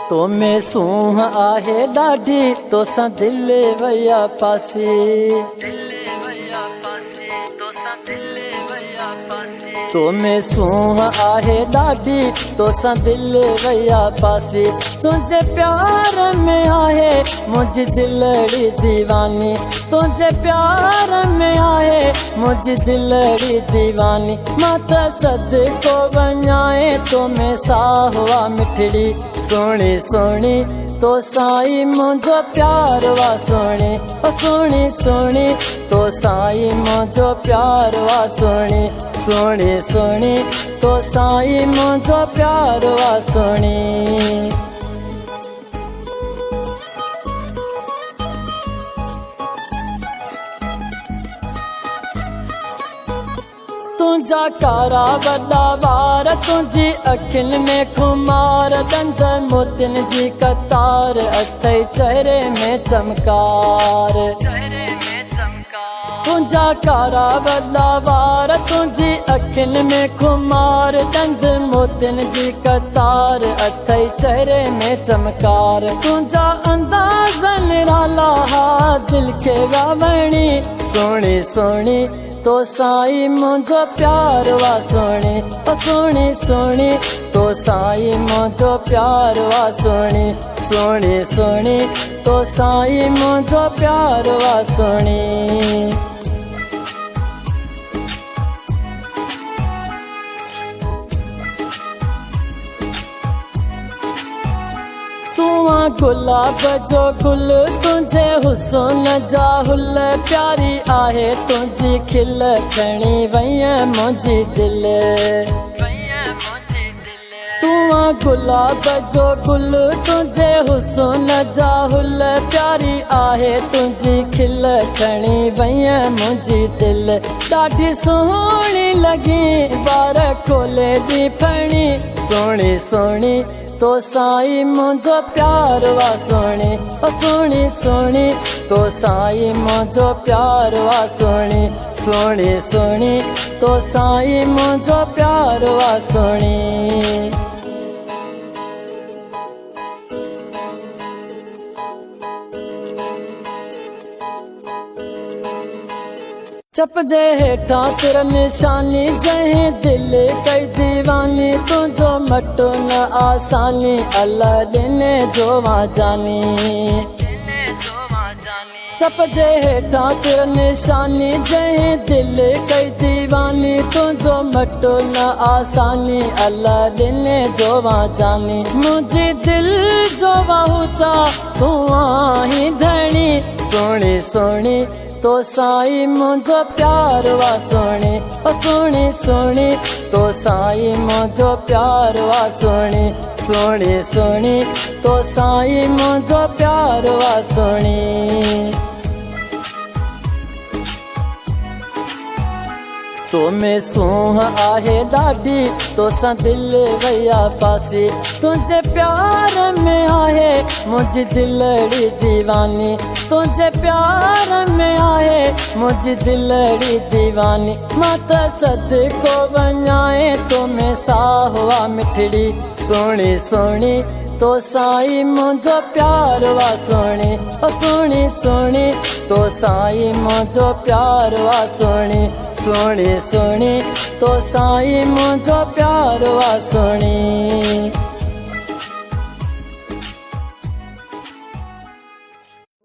तो में सूह आहे ॾाढी तोसां दिल वया पासी तो में सूह आहे ॾाढी तोसां दिल वया पासी तुझे प्यार में आहे मुझी दिलड़ी दीवानी तुझे प्यार में आहे मुझी दिलड़ी दीवानी मत सदको वञाए तो में साहवा मिठड़ी सोणी सोणी तो साई मुझो प्यार वा सोणी सोणी सोणी तो साई मुझो प्यार वा सोणी सोणी सोणी तो साई मुझो प्यार वा सोणी तुझा कारा वॾा वार तुझी अखियुनि में खुमार दंद मोतियुनि जी कतार अथई चेहरे में चमकार तुझा कारा वॾा वार तुझी अखियुनि में खुमार दंद मोतियुनि जी कतार अथई चेहरे में चमकार तुझा अंदाज़ निराला हा दिल खे वावणी सोणी सोणी तो साई मुझो प्यार वा सोणी सोणी सोणी तो साई मुझो प्यार वा सोणी सोणी सोणी तो साई मुझो प्यार वा सोणी गुलाब जो गुल तुझे हुस्न जा हुल प्यारी आहे तुझी खिल खणी वई मुझी दिल तू गुलाब जो गुल तुझे हुस्न जा हुल प्यारी आहे तुझी खिल खणी वई मुझी दिल ॾाढी सोहणी लगी बार खोले दी फणी सोणी सोणी तो साई मुझो प्यार वा सोणी सोणी सोणी तो साई मुझो प्यार वा सोणी सोणी सोणी तो साई मुझो प्यार वा सोणी चप जे हेठां तेरा निशानी जहीं दिल कई दीवानी तुझो मटो न आसानी अल्लाह ॾिने जो वा जानी चप जे हेठां तेरा निशानी जहीं दिल कई दीवानी तुझो मटो न आसानी अल्लाह ॾिने जो वा जानी मुझी दिल जो वाहू चा तू आहीं धणी सोणी सोणी तो साई मुझो प्यार वा सोणी सोणी सोणी तो साई मुझो प्यार वा सोणी सोणी सोणी तो साई मुझो प्यार वा सोणी तो में सूह आहे ॾाढी तोसां दिल वया पासी तुझे प्यार में आहे मुझी दिलड़ी दीवानी तुझे प्यार में आहे मुझी दिलड़ी दीवानी मत सदको वञाए तो में साहवा मिठड़ी सोणी सोणी तो साई मुझो प्यार वा सोणी सोणी सोणी तो साई मुझो प्यार वा सोणी सोणी सोणी तो साई मुझो प्यार वा सोणी।